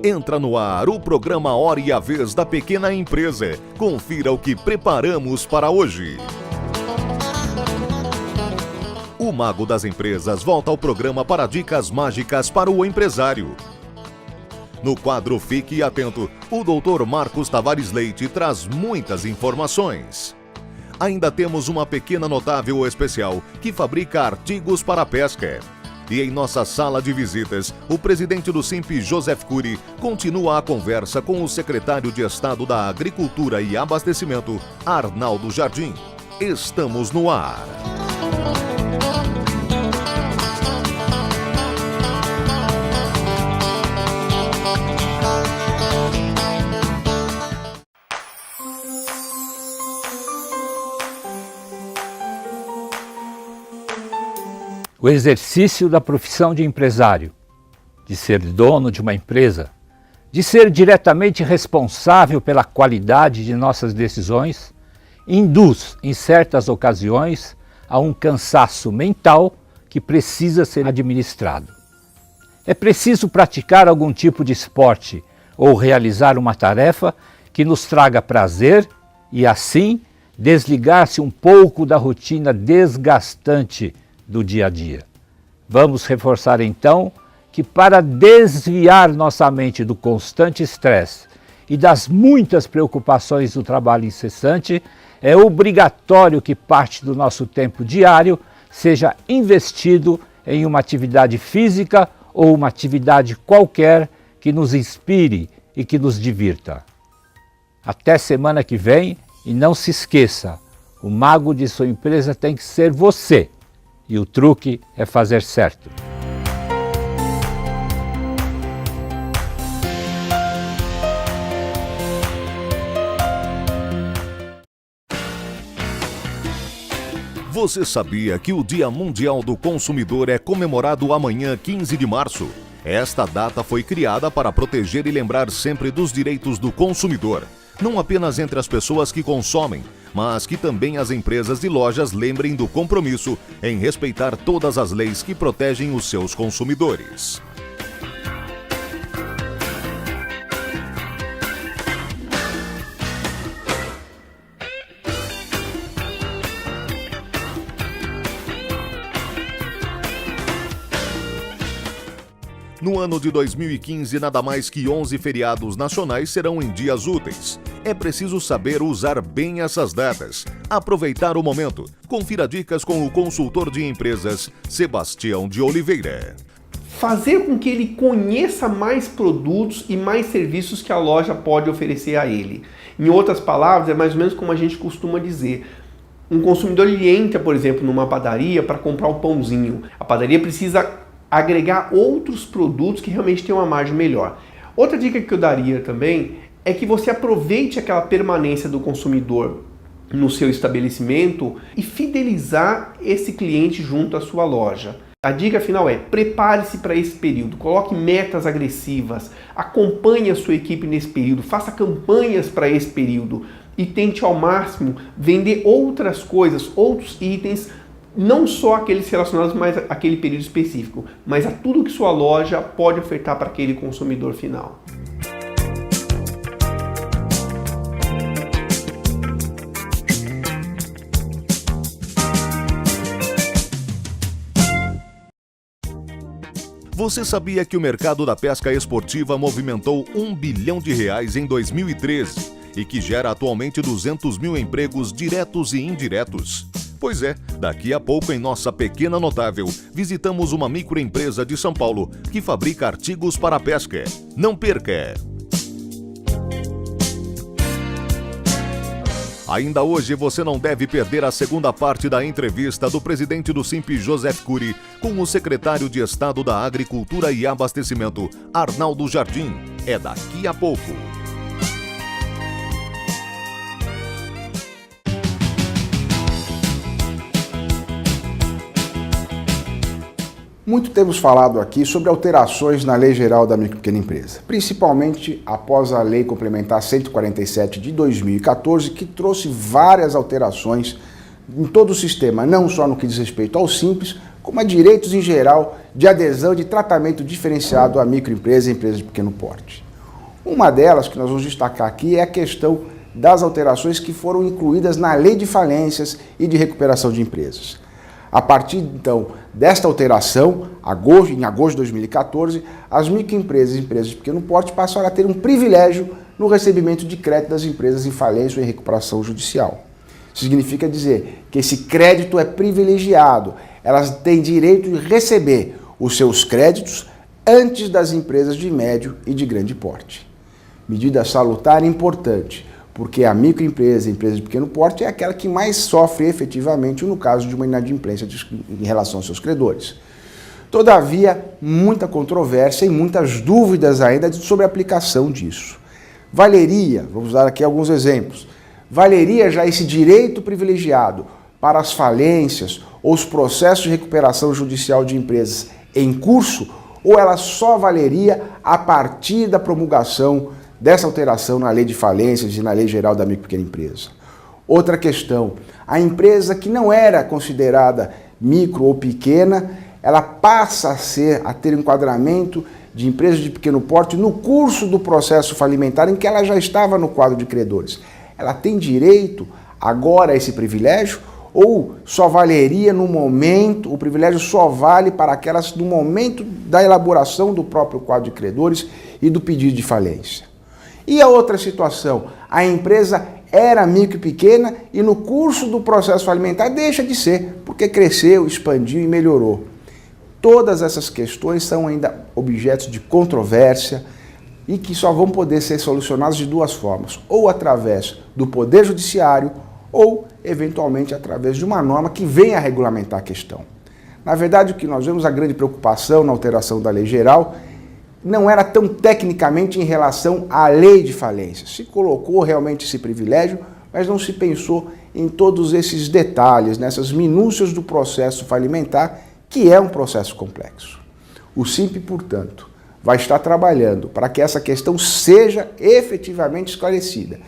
Entra no ar o programa Hora e a Vez da Pequena Empresa. Confira o que preparamos para hoje. O Mago das Empresas volta ao programa para dicas mágicas para o empresário. No quadro Fique Atento, o Dr. Marcos Tavares Leite traz muitas informações. Ainda temos uma pequena notável especial que fabrica artigos para pesca. E em nossa sala de visitas, o presidente do SIMP, Joseph Cury, continua a conversa com o secretário de Estado da Agricultura e Abastecimento, Arnaldo Jardim. Estamos no ar. O exercício da profissão de empresário, de ser dono de uma empresa, de ser diretamente responsável pela qualidade de nossas decisões, induz, em certas ocasiões, a um cansaço mental que precisa ser administrado. É preciso praticar algum tipo de esporte ou realizar uma tarefa que nos traga prazer e, assim, desligar-se um pouco da rotina desgastante do dia a dia. Vamos reforçar então que para desviar nossa mente do constante estresse e das muitas preocupações do trabalho incessante, é obrigatório que parte do nosso tempo diário seja investido em uma atividade física ou uma atividade qualquer que nos inspire e que nos divirta. Até semana que vem e não se esqueça, o mago de sua empresa tem que ser você. E o truque é fazer certo. Você sabia que o Dia Mundial do Consumidor é comemorado amanhã, 15 de março? Esta data foi criada para proteger e lembrar sempre dos direitos do consumidor. Não apenas entre as pessoas que consomem, mas que também as empresas e lojas lembrem do compromisso em respeitar todas as leis que protegem os seus consumidores. No ano de 2015, nada mais que 11 feriados nacionais serão em dias úteis. É preciso saber usar bem essas datas. Aproveitar o momento. Confira dicas com o consultor de empresas, Sebastião de Oliveira. Fazer com que ele conheça mais produtos e mais serviços que a loja pode oferecer a ele. Em outras palavras, é mais ou menos como a gente costuma dizer. Um consumidor ele entra, por exemplo, numa padaria para comprar um pãozinho. A padaria precisa agregar outros produtos que realmente têm uma margem melhor. Outra dica que eu daria também é que você aproveite aquela permanência do consumidor no seu estabelecimento e fidelizar esse cliente junto à sua loja. A dica final é: prepare-se para esse período, coloque metas agressivas, acompanhe a sua equipe nesse período, faça campanhas para esse período e tente ao máximo vender outras coisas, outros itens, não só aqueles relacionados mais àquele período específico, mas a tudo que sua loja pode ofertar para aquele consumidor final. Você sabia que o mercado da pesca esportiva movimentou R$1 bilhão em 2013 e que gera atualmente 200 mil empregos diretos e indiretos? Pois é, daqui a pouco em nossa Pequena Notável, visitamos uma microempresa de São Paulo que fabrica artigos para a pesca. Não perca! Ainda hoje você não deve perder a segunda parte da entrevista do presidente do SIMP, Joseph Cury, com o secretário de Estado da Agricultura e Abastecimento, Arnaldo Jardim. É daqui a pouco. Muito temos falado aqui sobre alterações na Lei Geral da Micro e Pequena Empresa, principalmente após a Lei Complementar 147 de 2014, que trouxe várias alterações em todo o sistema, não só no que diz respeito ao Simples, como a direitos em geral de adesão de tratamento diferenciado à microempresa e empresa de pequeno porte. Uma delas, que nós vamos destacar aqui, é a questão das alterações que foram incluídas na Lei de Falências e de Recuperação de Empresas. A partir, então, desta alteração, em agosto de 2014, as microempresas e empresas de pequeno porte passaram a ter um privilégio no recebimento de crédito das empresas em falência ou em recuperação judicial. Isso significa dizer que esse crédito é privilegiado, elas têm direito de receber os seus créditos antes das empresas de médio e de grande porte. Medida salutar e importante, porque a microempresa e a empresa de pequeno porte é aquela que mais sofre efetivamente no caso de uma inadimplência em relação aos seus credores. Todavia, muita controvérsia e muitas dúvidas ainda sobre a aplicação disso. Valeria, vamos dar aqui alguns exemplos, valeria já esse direito privilegiado para as falências ou os processos de recuperação judicial de empresas em curso, ou ela só valeria a partir da promulgação dessa alteração na Lei de Falências e na Lei Geral da Micro e Pequena Empresa? Outra questão, a empresa que não era considerada micro ou pequena, ela passa a ter enquadramento de empresa de pequeno porte no curso do processo falimentar em que ela já estava no quadro de credores. Ela tem direito agora a esse privilégio ou só valeria no momento, o privilégio só vale para aquelas no momento da elaboração do próprio quadro de credores e do pedido de falência? E a outra situação, a empresa era micro e pequena e no curso do processo falimentar deixa de ser, porque cresceu, expandiu e melhorou. Todas essas questões são ainda objetos de controvérsia e que só vão poder ser solucionadas de duas formas, ou através do Poder Judiciário ou, eventualmente, através de uma norma que venha a regulamentar a questão. Na verdade, o que nós vemos, a grande preocupação na alteração da Lei Geral, não era tão tecnicamente em relação à lei de falência. Se colocou realmente esse privilégio, mas não se pensou em todos esses detalhes, nessas minúcias do processo falimentar, que é um processo complexo. O SIMP, portanto, vai estar trabalhando para que essa questão seja efetivamente esclarecida,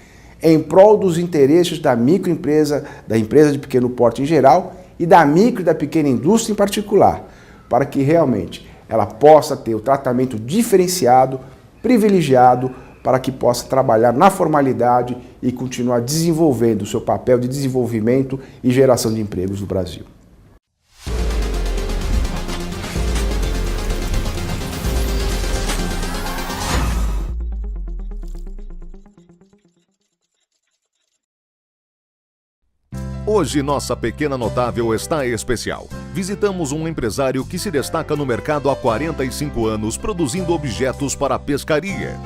em prol dos interesses da microempresa, da empresa de pequeno porte em geral e da micro e da pequena indústria em particular, para que realmente ela possa ter o tratamento diferenciado, privilegiado, para que possa trabalhar na formalidade e continuar desenvolvendo o seu papel de desenvolvimento e geração de empregos no Brasil. Hoje, nossa pequena notável está especial. Visitamos um empresário que se destaca no mercado há 45 anos, produzindo objetos para a pescaria.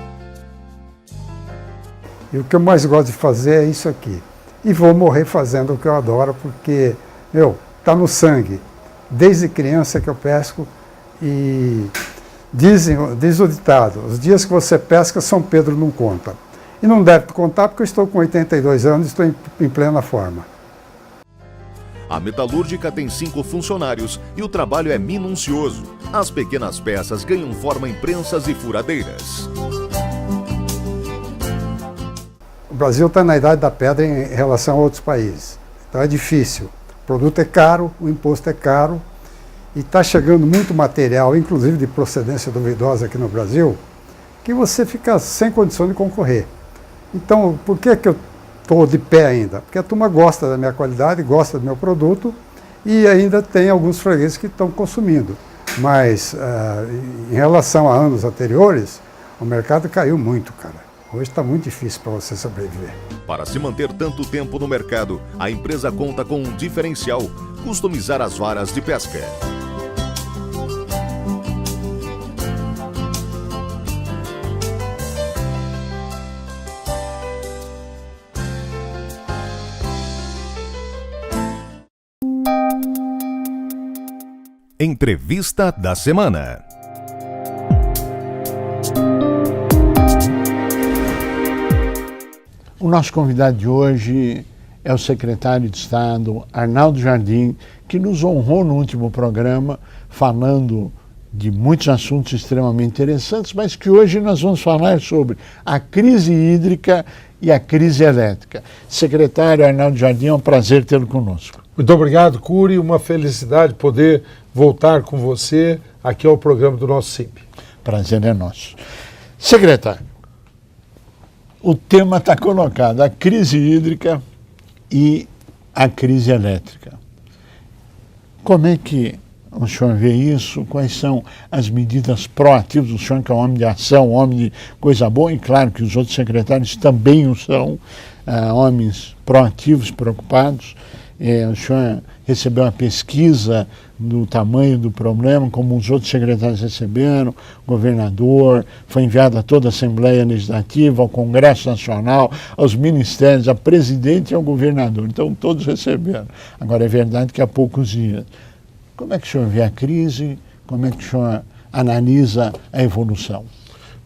E o que eu mais gosto de fazer é isso aqui. E vou morrer fazendo o que eu adoro, porque, tá no sangue. Desde criança que eu pesco e diz o ditado, os dias que você pesca, São Pedro não conta. E não deve contar porque eu estou com 82 anos e estou em plena forma. A metalúrgica tem 5 funcionários e o trabalho é minucioso. As pequenas peças ganham forma em prensas e furadeiras. O Brasil está na idade da pedra em relação a outros países. Então é difícil. O produto é caro, o imposto é caro e está chegando muito material, inclusive de procedência duvidosa aqui no Brasil, que você fica sem condição de concorrer. Então, por que eu estou de pé ainda? Porque a turma gosta da minha qualidade, gosta do meu produto e ainda tem alguns fregueses que estão consumindo. Mas, em relação a anos anteriores, o mercado caiu muito, cara. Hoje está muito difícil para você sobreviver. Para se manter tanto tempo no mercado, a empresa conta com um diferencial: customizar as varas de pesca. Entrevista da semana. O nosso convidado de hoje é o secretário de Estado, Arnaldo Jardim, que nos honrou no último programa, falando de muitos assuntos extremamente interessantes, mas que hoje nós vamos falar sobre a crise hídrica e a crise elétrica. Secretário Arnaldo Jardim, é um prazer tê-lo conosco. Muito obrigado, Cury. Uma felicidade poder voltar com você aqui ao programa do nosso SIMP. Prazer é nosso. Secretário, O tema está colocado, a crise hídrica e a crise elétrica. Como é que o senhor vê isso? Quais são as medidas proativas? O senhor que é um homem de ação, homem de coisa boa, e claro que os outros secretários também o são, homens proativos, preocupados. O senhor recebeu uma pesquisa do tamanho do problema, como os outros secretários receberam, o governador, foi enviado a toda a Assembleia Legislativa, ao Congresso Nacional, aos ministérios, a presidente e ao governador. Então todos receberam. Agora é verdade que há poucos dias. Como é que o senhor vê a crise? Como é que o senhor analisa a evolução?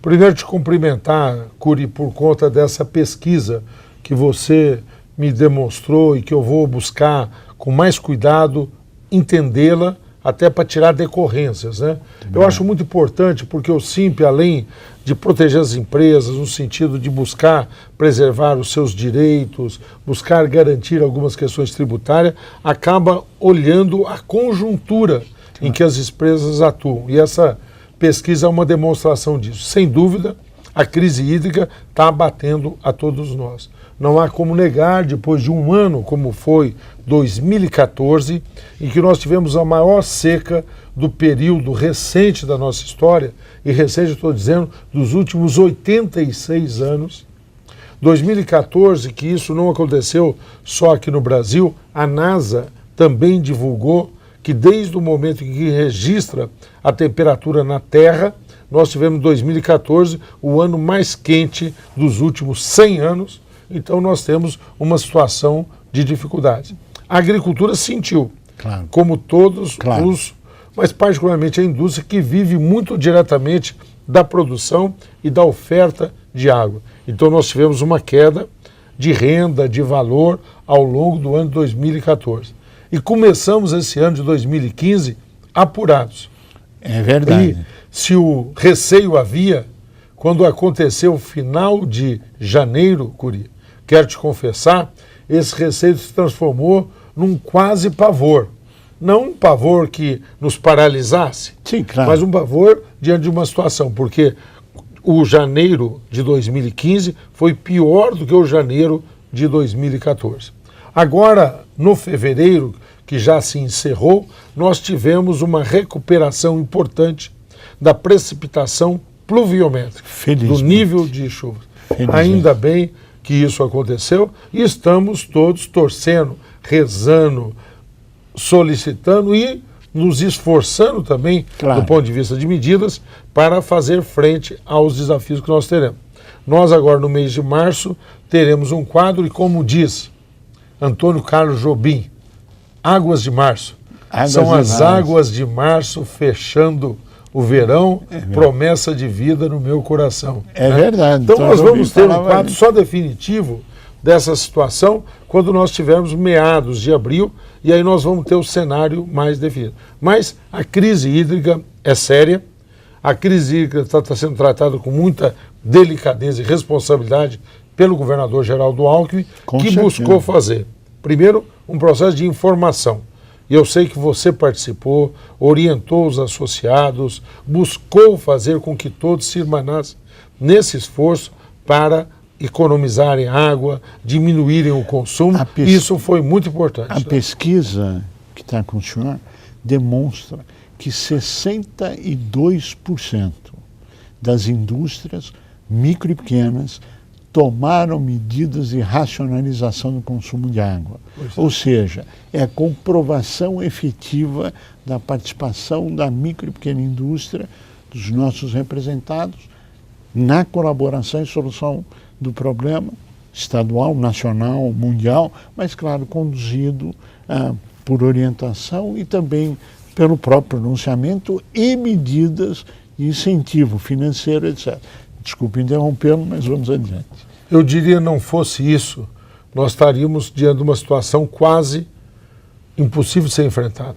Primeiro te cumprimentar, Curi, por conta dessa pesquisa que você me demonstrou e que eu vou buscar com mais cuidado entendê-la, até para tirar decorrências, né? Eu acho muito importante porque o SINP, além de proteger as empresas, no sentido de buscar preservar os seus direitos, buscar garantir algumas questões tributárias, acaba olhando a conjuntura em que as empresas atuam. E essa pesquisa é uma demonstração disso. Sem dúvida, a crise hídrica está abatendo a todos nós. Não há como negar, depois de um ano, como foi 2014, em que nós tivemos a maior seca do período recente da nossa história, e recente, estou dizendo, dos últimos 86 anos. 2014, que isso não aconteceu só aqui no Brasil, a NASA também divulgou que desde o momento em que registra a temperatura na Terra, nós tivemos 2014, o ano mais quente dos últimos 100 anos, então nós temos uma situação de dificuldade. A agricultura sentiu, claro, como todos os, mas particularmente a indústria que vive muito diretamente da produção e da oferta de água. Então nós tivemos uma queda de renda, de valor ao longo do ano de 2014. E começamos esse ano de 2015 apurados. É verdade. E se o receio havia, quando aconteceu o final de janeiro, Curi, quero te confessar, esse receio se transformou num quase pavor. Não um pavor que nos paralisasse, sim, claro, mas um pavor diante de uma situação, porque o janeiro de 2015 foi pior do que o janeiro de 2014. Agora, no fevereiro, que já se encerrou, nós tivemos uma recuperação importante da precipitação pluviométrica, do nível de chuva. Ainda bem que isso aconteceu e estamos todos torcendo, rezando, solicitando e nos esforçando também, do ponto de vista de medidas, para fazer frente aos desafios que nós teremos. Nós agora, no mês de março, teremos um quadro e, como diz Antônio Carlos Jobim, águas de março. São as águas de março fechando o verão, promessa de vida no meu coração. É verdade. Então nós vamos ter um quadro só definitivo dessa situação quando nós tivermos meados de abril, e aí nós vamos ter o cenário mais definido. Mas a crise hídrica é séria, a crise hídrica está sendo tratada com muita delicadeza e responsabilidade pelo governador Geraldo Alckmin, que buscou fazer, primeiro, um processo de informação. E eu sei que você participou, orientou os associados, buscou fazer com que todos se irmanassem nesse esforço para economizarem água, diminuírem o consumo. Isso foi muito importante. A pesquisa que está com o senhor demonstra que 62% das indústrias micro e pequenas tomaram medidas de racionalização do consumo de água. Ou seja, é a comprovação efetiva da participação da micro e pequena indústria, dos nossos representados, na colaboração e solução do problema estadual, nacional, mundial, mas, claro, conduzido por orientação e também pelo próprio pronunciamento e medidas de incentivo financeiro, etc. Desculpe interrompê-lo, mas vamos adiante. Eu diria, não fosse isso, nós estaríamos diante de uma situação quase impossível de ser enfrentada.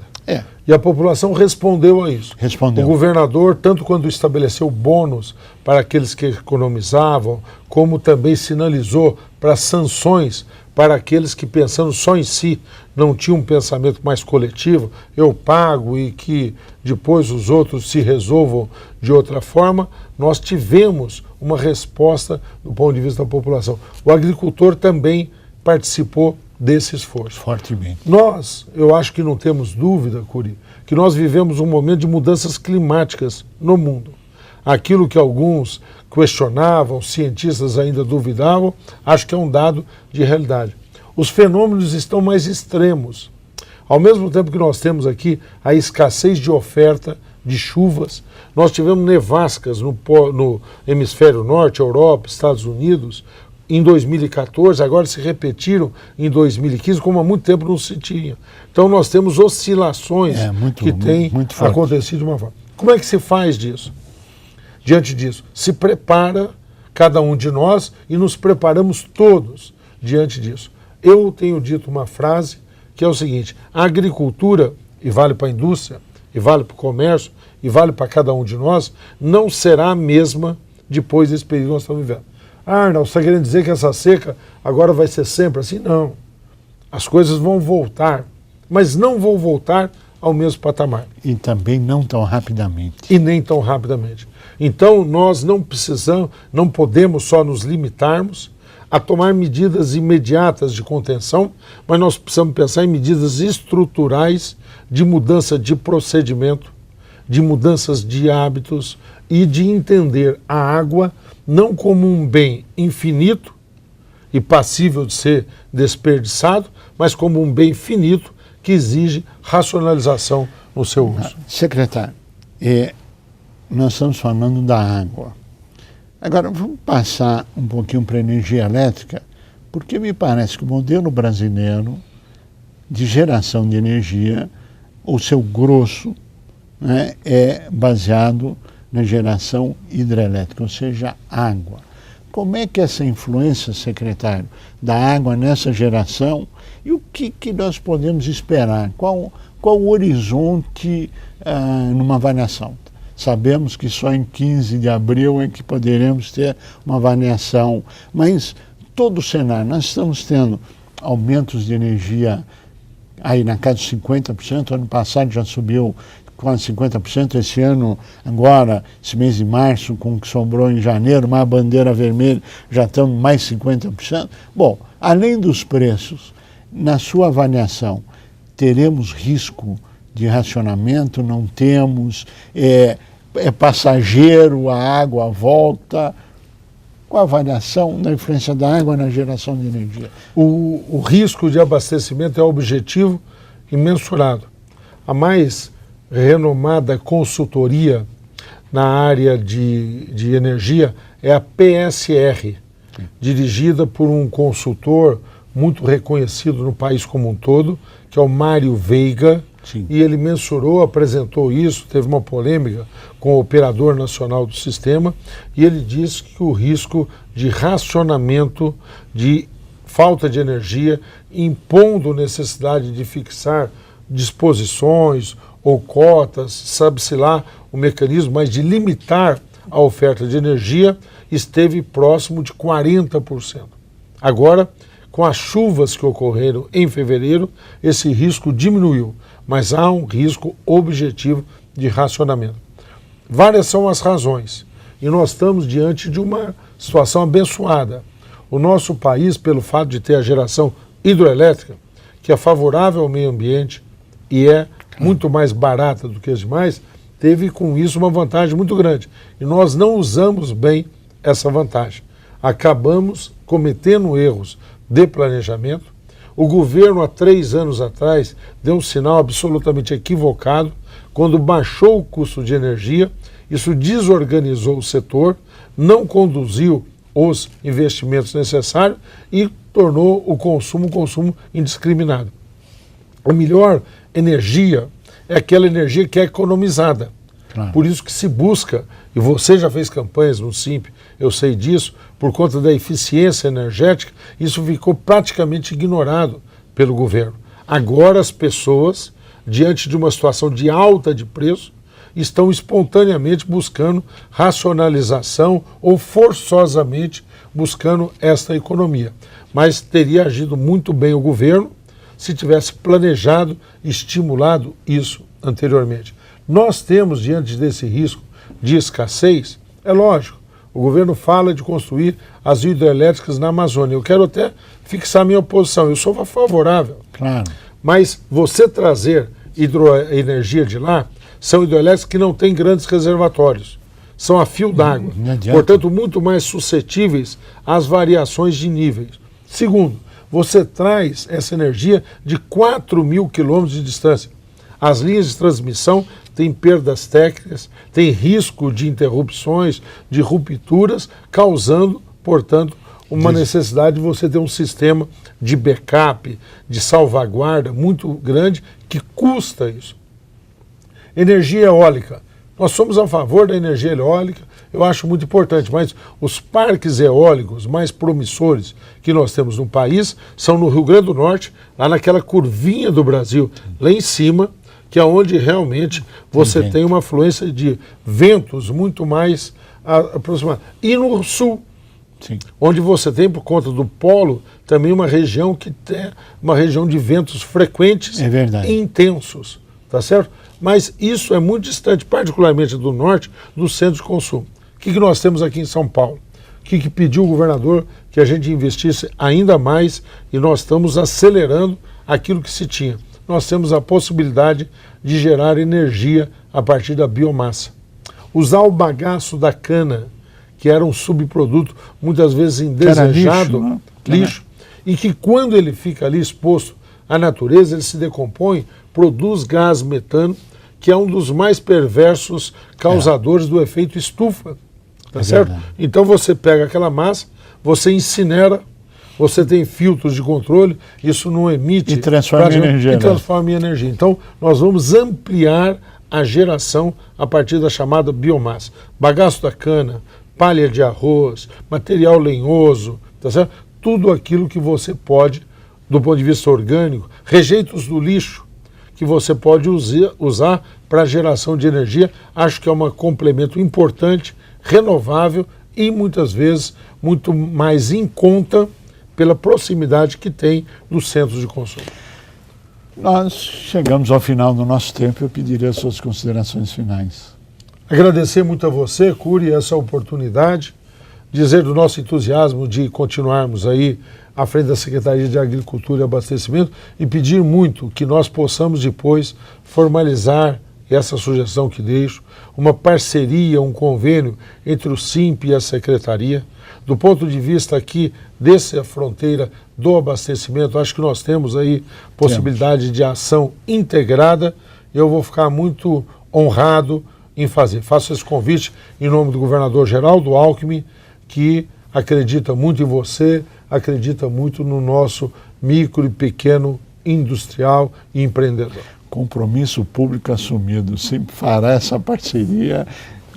E a população respondeu a isso. Respondeu. O governador, tanto quando estabeleceu bônus para aqueles que economizavam, como também sinalizou para sanções para aqueles que, pensando só em si, não tinham um pensamento mais coletivo, eu pago e que depois os outros se resolvam de outra forma, nós tivemos uma resposta do ponto de vista da população. O agricultor também participou desse esforço. Fortemente. Eu acho que não temos dúvida, Curi, que nós vivemos um momento de mudanças climáticas no mundo. Aquilo que alguns questionavam, cientistas ainda duvidavam, acho que é um dado de realidade. Os fenômenos estão mais extremos. Ao mesmo tempo que nós temos aqui a escassez de oferta de chuvas, nós tivemos nevascas no hemisfério norte, Europa, Estados Unidos, em 2014, agora se repetiram em 2015, como há muito tempo não se tinha. Então nós temos oscilações que têm acontecido de uma forma. Como é que se faz disso? Diante disso, se prepara cada um de nós e nos preparamos todos diante disso. Eu tenho dito uma frase que é o seguinte: a agricultura, e vale para a indústria, e vale para o comércio, e vale para cada um de nós, não será a mesma depois desse período que nós estamos vivendo. Arnaldo, você está querendo dizer que essa seca agora vai ser sempre assim? Não. As coisas vão voltar, mas não vão voltar ao mesmo patamar. E também não tão rapidamente. E nem tão rapidamente. Então nós não podemos só nos limitarmos a tomar medidas imediatas de contenção, mas nós precisamos pensar em medidas estruturais de mudança de procedimento, de mudanças de hábitos e de entender a água não como um bem infinito e passível de ser desperdiçado, mas como um bem finito que exige racionalização no seu uso. Secretário, nós estamos falando da água. Agora, vamos passar um pouquinho para a energia elétrica, porque me parece que o modelo brasileiro de geração de energia, o seu grosso, né, é baseado na geração hidrelétrica, ou seja, água. Como é que essa influência, secretário, da água nessa geração e o que nós podemos esperar? Qual o horizonte numa avaliação? Sabemos que só em 15 de abril é que poderemos ter uma avaliação, mas todo o cenário, nós estamos tendo aumentos de energia aí na casa de 50%, ano passado já subiu quase 50%, esse ano, agora, esse mês de março, com o que sobrou em janeiro, mais a bandeira vermelha, já estamos mais 50%. Bom, além dos preços, na sua avaliação, teremos risco de racionamento? Não temos? É passageiro, a água volta? Qual a avaliação da influência da água na geração de energia? O risco de abastecimento é objetivo e mensurado. A mais renomada consultoria na área de energia é a PSR, dirigida por um consultor muito reconhecido no país como um todo, que é o Mário Veiga. Sim. E ele mensurou, apresentou isso, teve uma polêmica com o operador nacional do sistema, e ele disse que o risco de racionamento, de falta de energia, impondo necessidade de fixar disposições ou cotas, sabe-se lá o mecanismo, mas de limitar a oferta de energia, esteve próximo de 40%. Agora, com as chuvas que ocorreram em fevereiro, esse risco diminuiu, mas há um risco objetivo de racionamento. Várias são as razões, e nós estamos diante de uma situação abençoada. O nosso país, pelo fato de ter a geração hidroelétrica, que é favorável ao meio ambiente e é muito mais barata do que as demais, teve com isso uma vantagem muito grande. E nós não usamos bem essa vantagem. Acabamos cometendo erros de planejamento. O governo, há 3 anos atrás, deu um sinal absolutamente equivocado quando baixou o custo de energia. Isso desorganizou o setor, não conduziu os investimentos necessários e tornou o consumo indiscriminado. A melhor energia é aquela energia que é economizada. Claro. Por isso que se busca, e você já fez campanhas no Simp, eu sei disso, por conta da eficiência energética, isso ficou praticamente ignorado pelo governo. Agora as pessoas diante de uma situação de alta de preço, estão espontaneamente buscando racionalização ou forçosamente buscando esta economia. Mas teria agido muito bem o governo se tivesse planejado, estimulado isso anteriormente. Nós temos, diante desse risco de escassez, é lógico, o governo fala de construir as hidrelétricas na Amazônia. Eu quero até fixar minha posição, eu sou favorável. Claro. Mas você trazer hidroenergia de lá, são hidrelétricas que não têm grandes reservatórios, são a fio d'água, portanto muito mais suscetíveis às variações de níveis. Segundo, você traz essa energia de 4.000 quilômetros de distância. As linhas de transmissão têm perdas técnicas, têm risco de interrupções, de rupturas, causando, portanto, uma necessidade de você ter um sistema de backup, de salvaguarda muito grande, que custa isso. Energia eólica. Nós somos a favor da energia eólica, eu acho muito importante, mas os parques eólicos mais promissores que nós temos no país são no Rio Grande do Norte, lá naquela curvinha do Brasil, lá em cima, que é onde realmente você tem uma fluência de ventos muito mais aproximados. E no sul, sim, onde você tem, por conta do polo, também uma região que tem uma região de ventos frequentes e intensos, tá certo? Mas isso é muito distante, particularmente do norte, do centro de consumo. O que nós temos aqui em São Paulo? O que pediu o governador que a gente investisse ainda mais, e nós estamos acelerando aquilo que se tinha. Nós temos a possibilidade de gerar energia a partir da biomassa. Usar o bagaço da cana, que era um subproduto muitas vezes indesejado, lixo, e que quando ele fica ali exposto à natureza, ele se decompõe, produz gás metano, que é um dos mais perversos causadores do efeito estufa, tá certo? Verdade. Então você pega aquela massa, você incinera, você tem filtros de controle, isso não emite... E transforma em energia. E transforma em energia. Então nós vamos ampliar a geração a partir da chamada biomassa. Bagaço da cana, palha de arroz, material lenhoso, tá certo? Tudo aquilo que você pode, do ponto de vista orgânico, rejeitos do lixo, que você pode usar para geração de energia, acho que é um complemento importante, renovável e muitas vezes muito mais em conta pela proximidade que tem dos centros de consumo. Nós chegamos ao final do nosso tempo, eu pediria as suas considerações finais. Agradecer muito a você, Cury, essa oportunidade, dizer do nosso entusiasmo de continuarmos aí à frente da Secretaria de Agricultura e Abastecimento e pedir muito que nós possamos depois formalizar essa sugestão que deixo, uma parceria, um convênio entre o SIMP e a Secretaria. Do ponto de vista aqui dessa fronteira do abastecimento, acho que nós temos aí possibilidade de ação integrada. Eu vou ficar muito honrado em fazer. Faço esse convite em nome do governador Geraldo Alckmin, que acredita muito em você, acredita muito no nosso micro e pequeno industrial e empreendedor. Compromisso público assumido, sempre fará essa parceria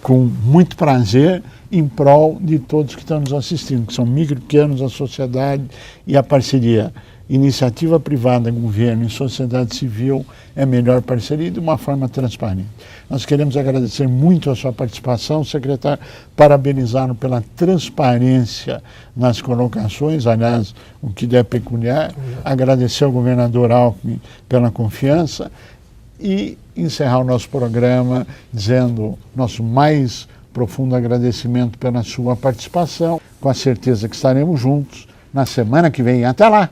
com muito prazer em prol de todos que estão nos assistindo, que são micro e pequenos, a sociedade e a parceria. Iniciativa privada, governo e sociedade civil é a melhor parceria de uma forma transparente. Nós queremos agradecer muito a sua participação, secretário, parabenizá-lo pela transparência nas colocações, aliás, o que é peculiar, agradecer ao governador Alckmin pela confiança e encerrar o nosso programa dizendo nosso mais profundo agradecimento pela sua participação, com a certeza que estaremos juntos na semana que vem. Até lá!